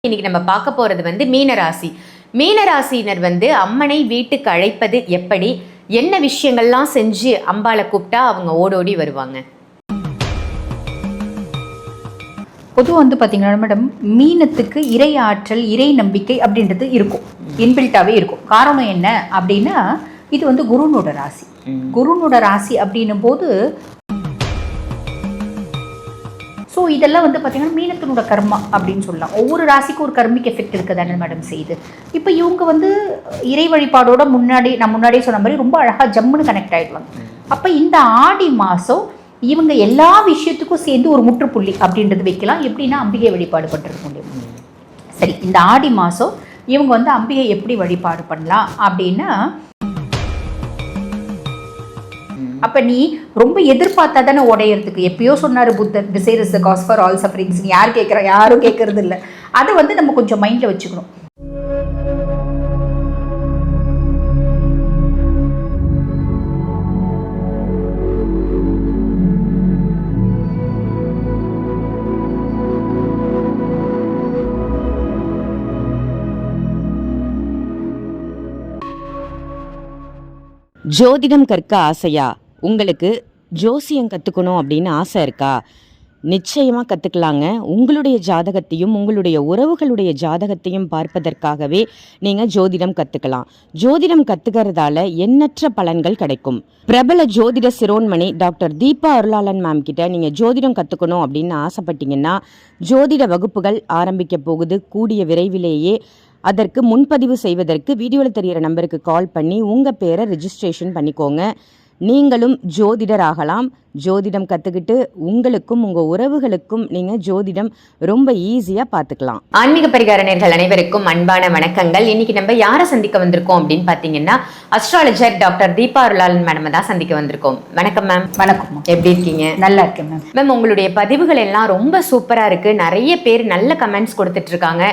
இன்னைக்கு நம்ம பார்க்க போறது மீனராசி. மீனராசினர் அம்மனை வீட்டுக்கு அழைப்பது எப்படி, என்ன விஷயங்கள்லாம் செஞ்சு அம்பாளை கூப்பிட்டா அவங்க ஓடோடி வருவாங்க. பொதுவாக பார்த்தீங்கன்னா மேடம், மீனத்துக்கு இறை ஆற்றல், இறை நம்பிக்கை அப்படின்றது இருக்கும், இன்பில்ட்டாகவே இருக்கும். காரணம் என்ன அப்படின்னா, இது குருனோட ராசி. குருனோட ராசி அப்படின்னும் போது ஸோ இதெல்லாம் பார்த்தீங்கன்னா மீனத்தினோட கர்மா அப்படின்னு சொல்லலாம். ஒவ்வொரு ராசிக்கும் ஒரு கர்மிக் எஃபெக்ட் இருக்குது தானே மேடம் செய்யுது. இப்போ இவங்க இறை வழிபாடோட நான் முன்னாடியே சொன்ன மாதிரி ரொம்ப அழகாக ஜம்முன்னு கனெக்ட் ஆகிடுவாங்க. அப்போ இந்த ஆடி மாதம் இவங்க எல்லா விஷயத்துக்கும் சேர்ந்து ஒரு முற்றுப்புள்ளி அப்படின்றது வைக்கலாம். எப்படின்னா அம்பிகை வழிபாடு பண்ணுறது முடியும். சரி, இந்த ஆடி மாதம் இவங்க அம்பிகை எப்படி வழிபாடு பண்ணலாம் அப்படின்னா, அப்போ நீ ரொம்ப எதிர்பார்த்தா தானே உடையிறதுக்கு. எப்பயோ சொன்னார் புத்தர், desire is the cause for all sufferings. யார் கேட்குறா? யாரும் கேட்கறது இல்லை. அதை நம்ம கொஞ்சம் மைண்டில் வச்சுக்கணும். ஜோதிடம் கற்க ஆசையா? உங்களுக்கு ஜோசியம் கற்றுக்கணும் அப்படின்னு ஆசை இருக்கா? நிச்சயமாக கற்றுக்கலாங்க. உங்களுடைய ஜாதகத்தையும் உங்களுடைய உறவுகளுடைய ஜாதகத்தையும் பார்ப்பதற்காகவே நீங்கள் ஜோதிடம் கற்றுக்கலாம். ஜோதிடம் கற்றுக்கிறதால எண்ணற்ற பலன்கள் கிடைக்கும். பிரபல ஜோதிட சிரோன்மணி டாக்டர் தீபா அருளாளன் மேம் கிட்ட நீங்கள் ஜோதிடம் கற்றுக்கணும் அப்படின்னு ஆசைப்பட்டீங்கன்னா, ஜோதிட வகுப்புகள் ஆரம்பிக்க போகுது கூடிய விரைவிலேயே. அதற்கு முன்பதிவு செய்வதற்கு வீடியோவில் தெரிகிற நம்பருக்கு கால் பண்ணி உங்கள் பேரை ரெஜிஸ்ட்ரேஷன் பண்ணிக்கோங்க. நீங்களும் ஜோதிடர் ஆகலாம். ஜோதிடம் கற்றுக்கிட்டு உங்களுக்கும் உங்கள் உறவுகளுக்கும் நீங்கள் ஜோதிடம் ரொம்ப ஈஸியாக பார்த்துக்கலாம். ஆன்மீக பரிகார நேயர்கள் அனைவருக்கும் அன்பான வணக்கங்கள். இன்னைக்கு நம்ம யாரை சந்திக்க வந்திருக்கோம் அப்படின்னு பார்த்தீங்கன்னா, அஸ்ட்ராலஜர் டாக்டர் தீபா அருளாளன் மேடம் தான் சந்திக்க வந்திருக்கோம். வணக்கம் மேம். வணக்கம். எப்படி இருக்கீங்க? நல்லா இருக்கேன் மேம். மேம், உங்களுடைய பதிவுகள் எல்லாம் ரொம்ப சூப்பராக இருக்குது. நிறைய பேர் நல்ல கமெண்ட்ஸ் கொடுத்துட்டு இருக்காங்க.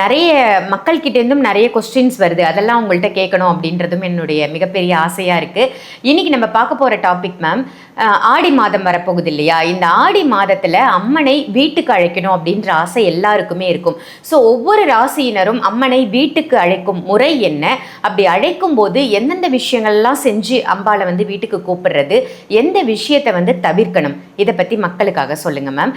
நிறைய மக்கள்கிட்டேருந்தும் நிறைய கொஸ்டின்ஸ் வருது. அதெல்லாம் உங்கள்கிட்ட கேட்கணும் அப்படின்றதும் என்னுடைய மிகப்பெரிய ஆசையாக இருக்குது. இன்னைக்கு நம்ம பார்க்க போகிற டாபிக் மேம், ஆடி மாதம் வரப்போகுது இல்லையா? இந்த ஆடி மாதத்தில் அம்மனை வீட்டுக்கு அழைக்கணும் அப்படின்ற ஆசை எல்லாருக்குமே இருக்கும். ஸோ ஒவ்வொரு ராசியினரும் அம்மனை வீட்டுக்கு அழைக்கும் முறை என்ன, அப்படி அழைக்கும் போது எந்தெந்த விஷயங்கள்லாம் செஞ்சு அம்பாளை வீட்டுக்கு கூப்பிடுறது, எந்த விஷயத்தை தவிர்க்கணும், இதை பற்றி மக்களுக்காக சொல்லுங்கள் மேம்.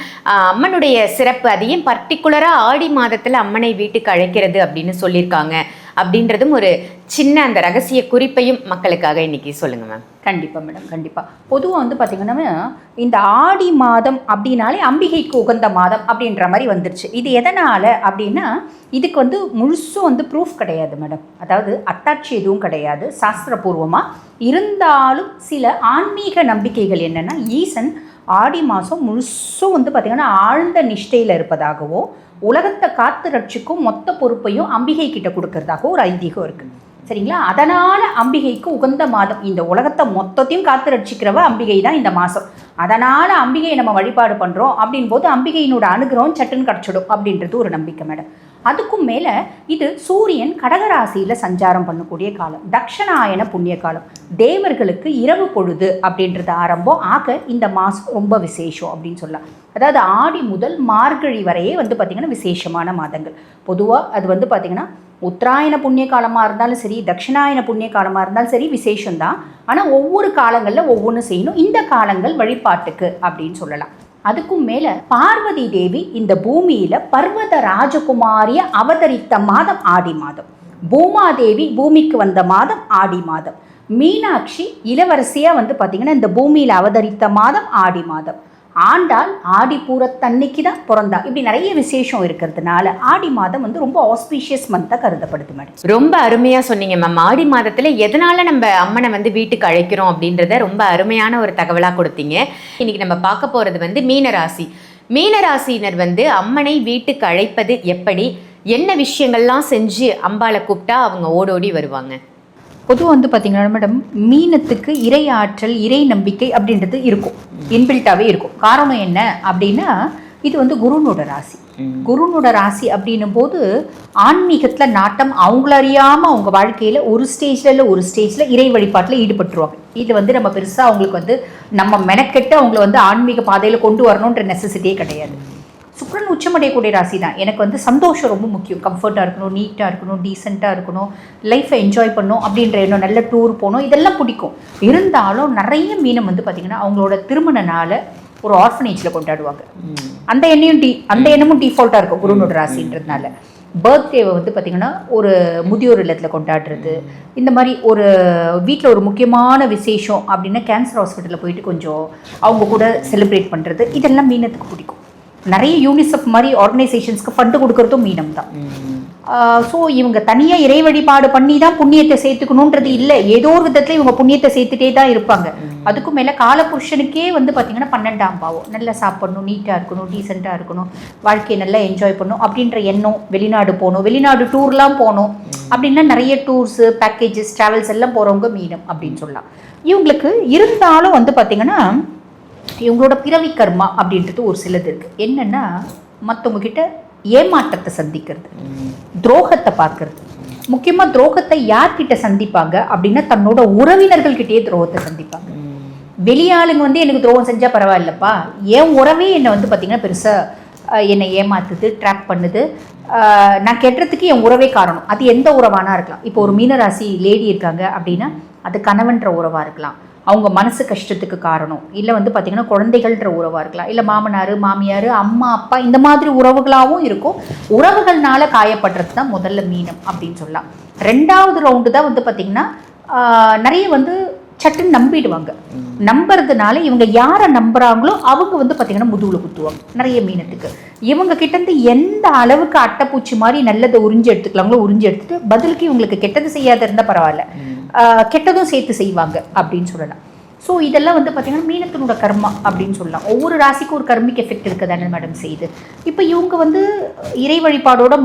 அம்மனுடைய சிறப்பு, அதையும் பர்டிகுலராக ஆடி மாதத்தில் அம்மனை வீட்டுக்கு அழைக்கிறது அப்படின்னு சொல்லியிருக்காங்க அப்படின்றதும் ஒரு சின்ன அந்த ரகசிய குறிப்பையும் மக்களுக்காக இன்னைக்கு சொல்லுங்க மேம். கண்டிப்பாக மேடம், கண்டிப்பாக. பொதுவாக பார்த்தீங்கன்னா, இந்த ஆடி மாதம் அப்படின்னாலே அம்பிகைக்கு உகந்த மாதம் அப்படின்ற மாதிரி வந்துருச்சு. இது எதனால் அப்படின்னா, இதுக்கு முழுசும் ப்ரூஃப் கிடையாது மேடம். அதாவது அத்தாட்சி எதுவும் கிடையாது சாஸ்திரபூர்வமாக. இருந்தாலும் சில ஆன்மீக நம்பிக்கைகள் என்னென்னா, ஈசன் ஆடி மாதம் முழுசும் பார்த்திங்கன்னா ஆழ்ந்த நிஷ்டையில் இருப்பதாகவோ, உலகத்தை காத்து ரட்சிக்கும் மொத்த பொறுப்பையும் அம்பிகை கிட்ட கொடுக்கறதாகவும் ஒரு ஐதீகம் இருக்குது. சரிங்களா? அதனால் அம்பிகைக்கு உகந்த மாதம். இந்த உலகத்தை மொத்தத்தையும் காத்து ரட்சிக்கிறவ அம்பிகை தான் இந்த மாதம். அதனால் அம்பிகையை நம்ம வழிபாடு பண்ணுறோம் அப்படின் போது அம்பிகையினோட அனுகிரகம் சட்டுன்னு கிடச்சிடும் அப்படின்றது ஒரு நம்பிக்கை மேடம். அதுக்கும் மேலே இது சூரியன் கடகராசியில் சஞ்சாரம் பண்ணக்கூடிய காலம், தக்ஷணாயன புண்ணிய காலம். தேவர்களுக்கு இரவு பொழுது அப்படின்றது ஆரம்பம் ஆக இந்த மாதம் ரொம்ப விசேஷம் அப்படின்னு சொல்லலாம். அதாவது ஆடி முதல் மார்கழி வரையே பார்த்திங்கன்னா விசேஷமான மாதங்கள். பொதுவாக அது பார்த்திங்கன்னா உத்தராயண புண்ணிய காலமாக இருந்தாலும் சரி, தட்சிணாயன புண்ணிய காலமாக இருந்தாலும் சரி விசேஷம்தான். ஆனால் ஒவ்வொரு காலங்களில் ஒவ்வொன்று செய்யணும். இந்த காலங்கள் வழிபாட்டுக்கு அப்படின்னு சொல்லலாம். அதுக்கும் மேலே பார்வதி தேவி இந்த பூமியில் பர்வத ராஜகுமாரியை அவதரித்த மாதம் ஆடி மாதம். பூமாதேவி பூமிக்கு வந்த மாதம் ஆடி மாதம். மீனாட்சி இளவரசியாக பார்த்திங்கன்னா இந்த பூமியில் அவதரித்த மாதம் ஆடி மாதம். ஆண்டாள் ஆடி பூரத்தன்னைக்கு தான் பிறந்தா. இப்படி நிறைய விசேஷம் இருக்கிறதுனால ஆடி மாதம் ரொம்ப ஆஸ்பீஷியஸ் மந்தாக கருதப்படுது மேடம். ரொம்ப அருமையாக சொன்னீங்க மேம். ஆடி மாதத்தில் எதனால நம்ம அம்மனை வீட்டுக்கு அழைக்கிறோம் அப்படின்றத ரொம்ப அருமையான ஒரு தகவலாக கொடுத்தீங்க. இன்னைக்கு நம்ம பார்க்க போகிறது மீனராசி. மீனராசினர் அம்மனை வீட்டுக்கு அழைப்பது எப்படி, என்ன விஷயங்கள்லாம் செஞ்சு அம்பாளை கூப்பிட்டா அவங்க ஓடோடி வருவாங்க. பொதுவாக பார்த்தீங்கன்னா மேடம், மீனத்துக்கு இறை ஆற்றல், இறை நம்பிக்கை அப்படின்றது இருக்கும், இன்பில்ட்டாகவே இருக்கும். காரணம் என்ன அப்படின்னா, இது குருனோட ராசி. குருனோட ராசி அப்படின்னும் போது ஆன்மீகத்தில் நாட்டம் அவங்கள அறியாமல் அவங்க வாழ்க்கையில் ஒரு ஸ்டேஜில் இல்லை ஒரு ஸ்டேஜில் இறை வழிபாட்டில் ஈடுபட்டுருவாங்க. இது நம்ம பெருசாக அவங்களுக்கு நம்ம மெனக்கெட்டு அவங்கள ஆன்மீக பாதையில் கொண்டு வரணுன்ற நெசசிட்டியே கிடையாது. சுக்கிரன் உச்சமடையக்கூடிய ராசி தான். எனக்கு வந்து சந்தோஷம் ரொம்ப முக்கியம். கம்ஃபர்ட்டாக இருக்கணும், நீட்டாக இருக்கணும், டீசெண்டாக இருக்கணும், லைஃப்பை என்ஜாய் பண்ணணும் அப்படின்ற எண்ணம், நல்ல டூர் போகணும், இதெல்லாம் பிடிக்கும். இருந்தாலும் நிறைய மீனம் வந்து பார்த்திங்கன்னா அவங்களோட திருமண நாளை ஒரு ஆர்ஃபனேஜில் கொண்டாடுவாங்க. அந்த எண்ணமும் டிஃபால்ட்டாக இருக்கும் குருனோட ராசின்றதுனால. பர்த்டேவை வந்து பார்த்திங்கன்னா ஒரு முதியோர் இல்லத்தில் கொண்டாடுறது, இந்த மாதிரி ஒரு வீட்டில் ஒரு முக்கியமான விசேஷம் அப்படின்னா கேன்சர் ஹாஸ்பிட்டலில் போயிட்டு கொஞ்சம் அவங்க கூட செலிப்ரேட் பண்ணுறது, இதெல்லாம் மீனத்துக்கு பிடிக்கும். நிறைய யூனிசெஃப் மாதிரி ஆர்கனைசேஷன்ஸ்க்கு ஃபண்டு கொடுக்கறதும் மீனம் தான். ஸோ இவங்க தனியாக இறை வழிபாடு பண்ணி தான் புண்ணியத்தை சேர்த்துக்கணுன்றது இல்லை. ஏதோ ஒரு விதத்தில் இவங்க புண்ணியத்தை சேர்த்துட்டே தான் இருப்பாங்க. அதுக்கும் மேலே காலபுருஷனுக்கே வந்து பார்த்திங்கன்னா 12ஆம் பாவம், நல்லா சாப்பிடணும், நீட்டாக இருக்கணும், டீசெண்டாக இருக்கணும், வாழ்க்கையை நல்லா என்ஜாய் பண்ணணும் அப்படின்ற எண்ணம், வெளிநாடு போகணும், வெளிநாடு டூர்லாம் போகணும் அப்படின்னா நிறைய டூர்ஸு, பேக்கேஜஸ், ட்ராவல்ஸ் எல்லாம் போகிறவங்க மீனம் அப்படின்னு சொல்லலாம். இவங்களுக்கு இருந்தாலும் வந்து பார்த்திங்கன்னா இவங்களோட பிறவி கர்மா அப்படின்றது ஒரு சிலது இருக்குது. என்னென்னா மற்றவங்க கிட்ட ஏமாற்றத்தை சந்திக்கிறது, துரோகத்தை பார்க்கறது. முக்கியமாக துரோகத்தை யார்கிட்ட சந்திப்பாங்க அப்படின்னா தன்னோட உறவினர்கள்கிட்டயே துரோகத்தை சந்திப்பாங்க. வெளியாளுங்க வந்து எனக்கு துரோகம் செஞ்சால் பரவாயில்லப்பா, என் உறவே என்னை வந்து பார்த்திங்கன்னா பெருசாக என்னை ஏமாத்துது, ட்ராக் பண்ணுது, நான் கெட்டுறதுக்கு என் உறவே காரணம். அது எந்த உறவானா இருக்கலாம். இப்போ ஒரு மீனராசி லேடி இருக்காங்க அப்படின்னா அது கணவன்ற உறவாக இருக்கலாம், அவங்க மனசு கஷ்டத்துக்கு காரணம், இல்லை வந்து பார்த்திங்கன்னா குழந்தைகள்ன்ற உறவாக இருக்கலாம், இல்லை மாமனார் மாமியார் அம்மா அப்பா இந்த மாதிரி உறவுகளாகவும் இருக்கும். உறவுகள்னால காயப்படுறது தான் முதல்ல மீனம் அப்படின்னு சொல்லலாம். 2வது ரவுண்டு தான் வந்து பார்த்திங்கன்னா நிறைய வந்து சட்டுன்னு நம்பிடுவாங்க. நம்புறதுனால இவங்க யாரை நம்புகிறாங்களோ அவங்க வந்து பார்த்திங்கன்னா முதுகுல குத்துவாங்க நிறைய மீனத்துக்கு. இவங்க கிட்டேருந்து எந்த அளவுக்கு அட்டைப்பூச்சி மாதிரி நல்லதை உறிஞ்சி எடுத்துக்கலாங்களோ உறிஞ்சி எடுத்துட்டு பதிலுக்கு இவங்களுக்கு கெட்டது செய்யாத இருந்தால் பரவாயில்ல, கெட்டதும் சேர்த்து செய்வாங்க அப்படின்னு சொல்லலாம். ஸோ இதெல்லாம் வந்து பார்த்திங்கன்னா மீனத்தினோட கர்மா அப்படின்னு சொல்லலாம். ஒவ்வொரு ராசிக்கும் ஒரு கர்மிக் எஃபெக்ட் இருக்குது தானே மேடம் செய்யுது. இப்போ இவங்க வந்து இறை வழிபாடோட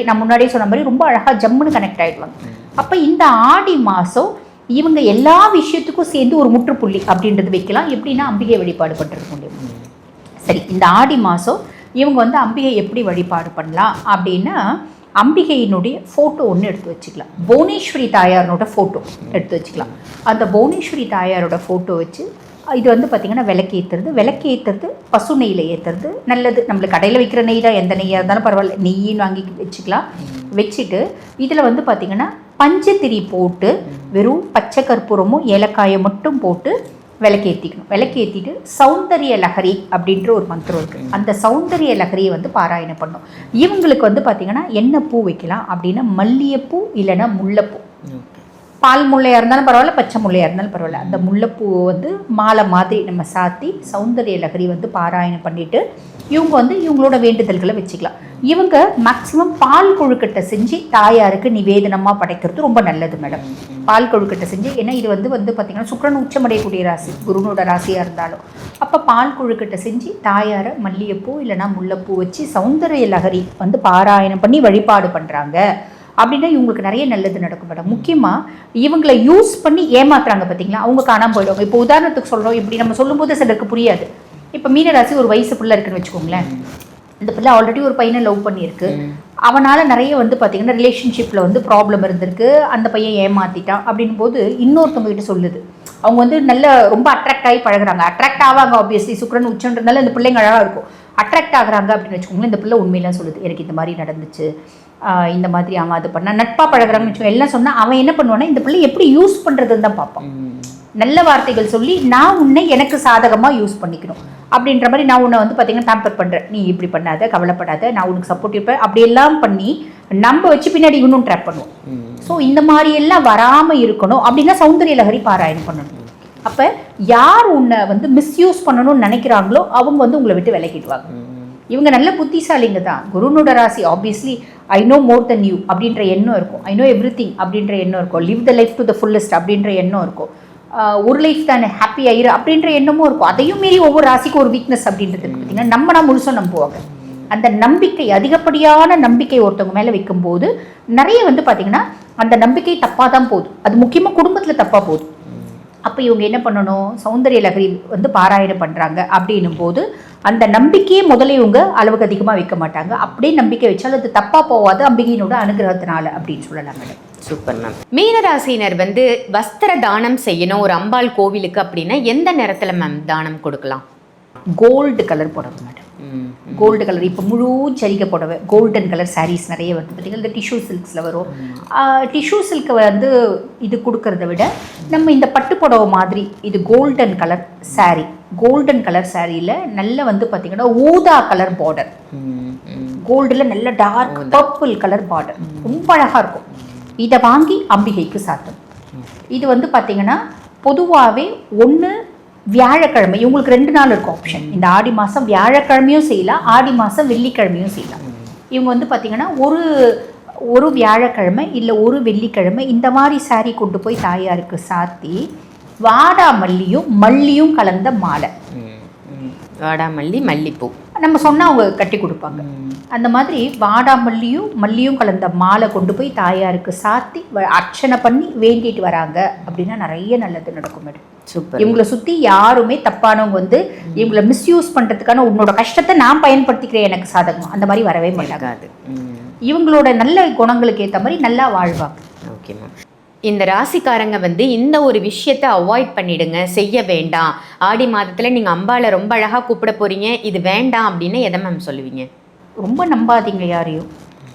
நான் முன்னாடியே சொன்ன மாதிரி ரொம்ப அழகாக ஜம்முன்னு கனெக்ட் ஆகிடுவாங்க. அப்போ இந்த ஆடி மாதம் இவங்க எல்லா விஷயத்துக்கும் சேர்ந்து ஒரு முற்றுப்புள்ளி அப்படின்றது வைக்கலாம். எப்படின்னா அம்பிகை வழிபாடு பண்ணுறது முடியும். சரி, இந்த ஆடி மாதம் இவங்க வந்து அம்பிகை எப்படி வழிபாடு பண்ணலாம் அப்படின்னா அம்பிகையினுடைய ஃபோட்டோ ஒன்று எடுத்து வச்சுக்கலாம். புவனேஸ்வரி தாயாரோட ஃபோட்டோ எடுத்து வச்சுக்கலாம். அந்த புவனேஸ்வரி தாயாரோட ஃபோட்டோ வச்சு இது வந்து பார்த்திங்கன்னா விளக்கேற்றுறது பசு நெய்யில் ஏற்றுறது நல்லது. நம்மளுக்கு கடையில் வைக்கிற நெய் தான், எந்த நெய்யாக இருந்தாலும் பரவாயில்ல, நெய்யின்னு வாங்கி வச்சுக்கலாம். வச்சுட்டு இதில் வந்து பார்த்திங்கன்னா பஞ்சத்திரி போட்டு வெறும் பச்சை கற்பூரமும் ஏலக்காயை மட்டும் போட்டு விளக்கேற்றிக்கணும். விளக்கேற்றிட்டு சௌந்தரிய லஹரி அப்படின்ற ஒரு மந்திரம் இருக்குது. அந்த சௌந்தரிய லஹரியை வந்து பாராயணம் பண்ணும். இவங்களுக்கு வந்து பார்த்திங்கன்னா என்ன பூ வைக்கலாம் அப்படின்னா மல்லிகைப்பூ இல்லைன்னா முல்லைப்பூ. பால் முல்லையாக இருந்தாலும் பரவாயில்ல, பச்சை முல்லையாக இருந்தாலும் பரவாயில்ல, அந்த முல்லைப்பூவை வந்து மாலை மாதிரி நம்ம சாத்தி சௌந்தரிய லஹரி வந்து பாராயணம் பண்ணிவிட்டு இவங்க வந்து இவங்களோட வேண்டுதல்களை வச்சுக்கலாம். இவங்க மேக்ஸிமம் பால் கொழுக்கட்டை செஞ்சு தாயாருக்கு நிவேதனமாக படைக்கிறது ரொம்ப நல்லது மேடம். பால் கொழுக்கட்டை செஞ்சு, ஏன்னா இது வந்து பார்த்திங்கன்னா சுக்கிரன் உச்சமடையக்கூடிய ராசி, குருனோட ராசியாக இருந்தாலும். அப்போ பால் கொழுக்கட்டை செஞ்சு தாயாரை மல்லிகைப்பூ இல்லைனா முல்லைப்பூ வச்சு சௌந்தரிய லஹரி வந்து பாராயணம் பண்ணி வழிபாடு பண்ணுறாங்க அப்படின்னா இவங்களுக்கு நிறைய நல்லது நடக்கும் மேடம். முக்கியமாக இவங்களை யூஸ் பண்ணி ஏமாத்துறாங்க பார்த்தீங்களா, அவங்க காணாமல் போயிடுவாங்க. இப்போ உதாரணத்துக்கு சொல்கிறோம், இப்படி நம்ம சொல்லும்போது சிலருக்கு புரியாது. இப்போ மீனராசி ஒரு வயசு பிள்ளை இருக்குன்னு வச்சுக்கோங்களேன். இந்த பிள்ளை ஆல்ரெடி ஒரு பையனை லவ் பண்ணியிருக்கு. அவனால் நிறைய வந்து பார்த்திங்கன்னா ரிலேஷன்ஷிப்பில் வந்து ப்ராப்ளம் இருந்திருக்கு, அந்த பையன் ஏமாற்றிட்டான் அப்படின் போது இன்னொருத்தவங்க கிட்ட சொல்லுது. அவங்க வந்து நல்ல ரொம்ப அட்ராக்ட் ஆகி பழகுறாங்க. அட்ராக்ட் ஆவாங்க ஆப்வியஸ்லி, சுக்கிரன் உச்சன்றதுனால இந்த பிள்ளைங்க அழகாக இருக்கும். அட்ராக்ட் ஆகுறாங்க அப்படின்னு வச்சுக்கோங்களேன். இந்த பிள்ளை உண்மையெல்லாம் சொல்லுது, எனக்கு இந்த மாதிரி நடந்துச்சு, இந்த மாதிரி அவன் அது பண்ணால் நட்பாக பழகுறாங்கன்னு வச்சுக்கோங்க. எல்லாம் சொன்னால் அவன் என்ன பண்ணுவான்னா இந்த பிள்ளை எப்படி யூஸ் பண்ணுறதுன்னு தான் பார்ப்பான். நல்ல வார்த்தைகள் சொல்லி நான் உன்னை எனக்கு சாதகமாக யூஸ் பண்ணிக்கணும் அப்படின்ற மாதிரி, நான் உன்னை வந்து பார்த்திங்கன்னா பேம்பர் பண்ணுறேன், நீ இப்படி பண்ணாத, கவலைப்படாத, நான் உனக்கு சப்போர்ட் இருப்பேன் அப்படியெல்லாம் பண்ணி நம்ம வச்சு பின்னாடி இன்னும் ட்ராப் பண்ணுவோம். ஸோ இந்த மாதிரியெல்லாம் வராமல் இருக்கணும் அப்படின்னா சௌந்தரிய லஹரி பாராயணம் பண்ணணும். அப்போ யார் உன்னை வந்து மிஸ்யூஸ் பண்ணணும்னு நினைக்கிறாங்களோ அவங்க வந்து உங்களை விட்டு விலகிடுவாங்க. இவங்க நல்ல புத்திசாலிங்க தான். குருனோட ராசி obviously I know more than you அப்படின்ற எண்ணம் இருக்கும், ஐ நோ எவ்ரிதிங் அப்படின்ற எண்ணம் இருக்கும், live the life to the fullest அப்படின்ற எண்ணம் இருக்கும், ஒரு லைஃப் தானே ஹாப்பி ஆயிரு அப்படின்ற எண்ணமும் இருக்கும். அதையும் மீறி ஒவ்வொரு ராசிக்கும் ஒரு வீக்னஸ் அப்படின்றது பார்த்தீங்கன்னா நம்ம முழுசும் நம்புவாங்க. அந்த நம்பிக்கை, அதிகப்படியான நம்பிக்கை ஒருத்தவங்க மேலே வைக்கும்போது நிறைய வந்து பார்த்திங்கன்னா அந்த நம்பிக்கை தப்பாக தான் போகுது. அது முக்கியமாக குடும்பத்தில் தப்பாக போகுது. அப்போ இவங்க என்ன பண்ணணும், சௌந்தரிய லஹரி வந்து பாராயணம் பண்ணுறாங்க அப்படின்னும் போது அந்த நம்பிக்கையே முதல்ல இவங்க அளவுக்கு அதிகமாக வைக்க மாட்டாங்க. அப்படியே நம்பிக்கை வச்சாலும் அது தப்பாக போகாது அம்பிகையினோட அனுகிரகத்தினால அப்படின்னு சொல்லலாம் மேடம். Super ma'am. மீனராசினர் வந்து வஸ்திர தானம் செய்யணும் ஒரு அம்பாள் கோவிலுக்கு அப்படின்னா எந்த நேரத்தில் மேம் தானம் கொடுக்கலாம்? கோல்டு கலர் போடணும் மேடம். Gold colour. இப்போ முழு சரிகை புடவை கோல்டன் கலர் சாரீஸ் நிறைய வருது பார்த்தீங்கன்னா, இந்த டிஷ்யூ சில்க்ஸில் வரும். டிஷ்யூ சில்க்கை வந்து இது கொடுக்கறத விட நம்ம இந்த பட்டு புடவை மாதிரி இது golden colour sari, golden colour சாரியில் நல்ல வந்து பார்த்திங்கன்னா ஊதா கலர் பார்டர், கோல்டில் நல்ல டார்க் பர்பிள் கலர் பார்டர், ரொம்ப அழகாக இருக்கும். இதை வாங்கி அம்பிகைக்கு சாத்தணும். இது வந்து பார்த்திங்கன்னா பொதுவாகவே ஒன்று வியாழக்கிழமை, இவங்களுக்கு 2 நாள் இருக்கும் ஆப்ஷன். இந்த ஆடி மாதம் வியாழக்கிழமையும் செய்யலாம், ஆடி மாதம் வெள்ளிக்கிழமையும் செய்யலாம். இவங்க வந்து பார்த்திங்கன்னா ஒரு வியாழக்கிழமை இல்லை ஒரு வெள்ளிக்கிழமை இந்த மாதிரி சாரீ கொண்டு போய் தாயாருக்கு சாத்தி வாடாமல்லியும் மல்லியும் கலந்த மாலை, வாடாமல்லி மல்லிப்பூ நம்ம சொன்னால் அவங்க கட்டி கொடுப்பாங்க. அந்த மாதிரி வாடாமல்லியும் மல்லியும் கலந்த மாலை கொண்டு போய் தாயாருக்கு சாத்தி அர்ச்சனை பண்ணி வேண்டிட்டு வராங்க அப்படின்னா நிறைய நல்லது நடக்கும் மேடம். சூப்பர். இவங்களை சுற்றி யாருமே தப்பானவங்க வந்து இவங்களை மிஸ்யூஸ் பண்ணுறதுக்கான உன்னோட கஷ்டத்தை நான் பயன்படுத்திக்கிறேன் எனக்கு சாதகம் அந்த மாதிரி வரவே மாட்டாங்க. இவங்களோட நல்ல குணங்களுக்கு ஏற்ற மாதிரி நல்லா வாழ்வாங்க. Okay ma'am. இந்த ராசிக்காரங்க வந்து இந்த ஒரு விஷயத்தை அவாய்ட் பண்ணிடுங்க, செய்ய வேண்டாம். ஆடி மாதத்தில் நீங்கள் அம்பாவை ரொம்ப அழகாக கூப்பிட போகிறீங்க, இது வேண்டாம் அப்படின்னு எதை மேம் சொல்லுவீங்க? ரொம்ப நம்பாதீங்க யாரையும்.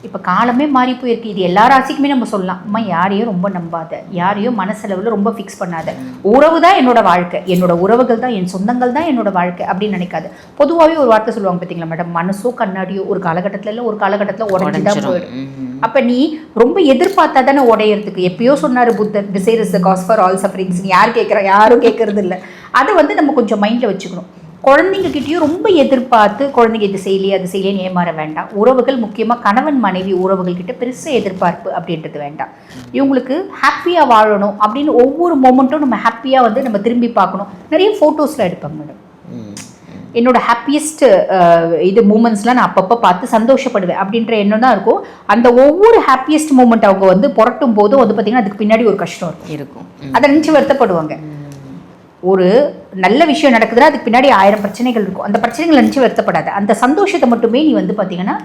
இப்போ காலமே மாறி போயிருக்கு. இது எல்லா ராசிக்குமே நம்ம சொல்லலாம். அம்மா யாரையும் ரொம்ப நம்பாத, யாரையும் மனசளவில் ரொம்ப ஃபிக்ஸ் பண்ணாத. உறவு தான் என்னோட வாழ்க்கை, என்னோட உறவுகள் தான், என் சொந்தங்கள் தான் என்னோட வாழ்க்கை அப்படின்னு நினைக்காது. பொதுவாகவே ஒரு வார்த்தை சொல்லுவாங்க பார்த்தீங்களா மேடம், மனசோ கண்ணாடியோ ஒரு காலகட்டத்தில் இல்லை ஒரு காலகட்டத்தில் உடஞ்சி தான் போயிடும். அப்போ நீ ரொம்ப எதிர்பார்த்தா தானே உடையிறதுக்கு. எப்பயோ சொன்னார் புத்தர், desire is the cause for all sufferings. யார் கேட்குறா? யாரும் கேட்கறது இல்லை. அதை வந்து நம்ம கொஞ்சம் மைண்டில் வச்சுக்கணும். குழந்தைங்க கிட்டேயும் ரொம்ப எதிர்பார்த்து குழந்தைங்க இது செய்யலையே அது செய்யலையே ஏமாற வேண்டாம். உறவுகள் முக்கியமாக கணவன் மனைவி உறவுகள் கிட்ட பெருசாக எதிர்பார்ப்பு அப்படின்றது வேண்டாம். இவங்களுக்கு ஹாப்பியாக வாழணும் அப்படின்னு ஒவ்வொரு மொமெண்ட்டும் நம்ம ஹாப்பியாக வந்து நம்ம திரும்பி பார்க்கணும். நிறைய ஃபோட்டோஸில் எடுப்பாங்க மேடம். என்னோட ஹாப்பியஸ்ட் இது மூமெண்ட்ஸ்லாம் நான் அப்பப்போ பார்த்து சந்தோஷப்படுவேன் அப்படின்ற எண்ணம் தான் இருக்கும். அந்த ஒவ்வொரு ஹாப்பியஸ்ட் மூமெண்ட் அவங்க வந்து புரட்டும் போதும் வந்து பார்த்திங்கன்னா அதுக்கு பின்னாடி ஒரு கஷ்டம் இருக்கும். அதை நினச்சி வருத்தப்படுவாங்க. ஒரு நல்ல விஷயம் நடக்குதுன்னா அதுக்கு பின்னாடி 1000 பிரச்சனைகள் இருக்கும். அந்த பிரச்சனைகள் நினச்சி வருத்தப்படாது. அந்த சந்தோஷத்தை மட்டுமே நீ வந்து பார்த்தீங்கன்னா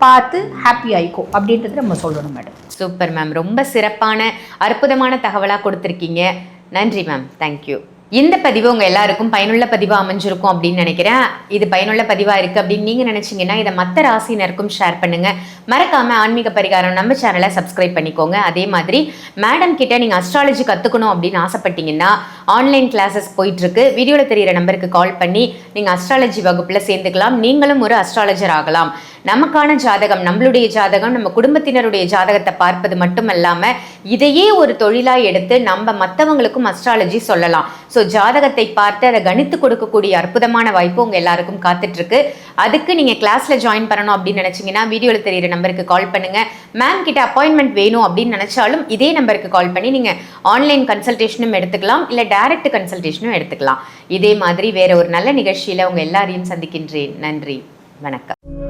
பார்த்து ஹாப்பி ஆயிக்கோ அப்படின்றது நம்ம சொல்லணும் மேடம். Super ma'am. ரொம்ப சிறப்பான அற்புதமான தகவலாக கொடுத்துருக்கீங்க. நன்றி மேம். தேங்க்யூ. இந்த பதிவு உங்கள் எல்லாருக்கும் பயனுள்ள பதிவாக அமைஞ்சிருக்கும் அப்படின்னு நினைக்கிறேன். இது பயனுள்ள பதிவாக இருக்குது அப்படின்னு நீங்கள் நினச்சிங்கன்னா இதை மற்ற ராசினருக்கும் ஷேர் பண்ணுங்கள். மறக்காமல் ஆன்மீக பரிகாரம் நம்ம சேனலை சப்ஸ்கிரைப் பண்ணிக்கோங்க. அதே மாதிரி மேடம் கிட்ட நீங்கள் அஸ்ட்ராலஜி கற்றுக்கணும் அப்படின்னு ஆசைப்பட்டீங்கன்னா ஆன்லைன் கிளாஸஸ் போயிட்டுருக்கு. வீடியோவில் தெரிகிற நம்பருக்கு கால் பண்ணி நீங்கள் அஸ்ட்ராலஜி வகுப்பில் சேர்ந்துக்கலாம். நீங்களும் ஒரு அஸ்ட்ராலஜர் ஆகலாம். நமக்கான ஜாதகம், நம்மளுடைய ஜாதகம், நம்ம குடும்பத்தினருடைய ஜாதகத்தை பார்ப்பது மட்டும் இல்லாமல் இதையே ஒரு தொழிலாக எடுத்து நம்ம மற்றவங்களுக்கும் அஸ்ட்ராலஜி சொல்லலாம். ஸோ ஜாதகத்தை பார்த்து அதை கணித்து கொடுக்கக்கூடிய அற்புதமான வாய்ப்பு உங்கள் எல்லாருக்கும் காத்துட்ருக்கு. அதுக்கு நீங்கள் கிளாஸில் ஜாயின் பண்ணணும் அப்படின்னு நினச்சிங்கன்னா வீடியோவில் தெரிகிற நம்பருக்கு கால் பண்ணுங்கள். மேம் கிட்ட அப்பாயின்மெண்ட் வேணும் அப்படின்னு நினச்சாலும் இதே நம்பருக்கு கால் பண்ணி நீங்கள் ஆன்லைன் கன்சல்டேஷனும் எடுத்துக்கலாம், இல்லை டைரக்ட் கன்சல்டேஷனும் எடுத்துக்கலாம். இதே மாதிரி வேற ஒரு நல்ல நிகழ்ச்சியில் உங்கள் எல்லாரையும் சந்திக்கின்றேன். நன்றி, வணக்கம்.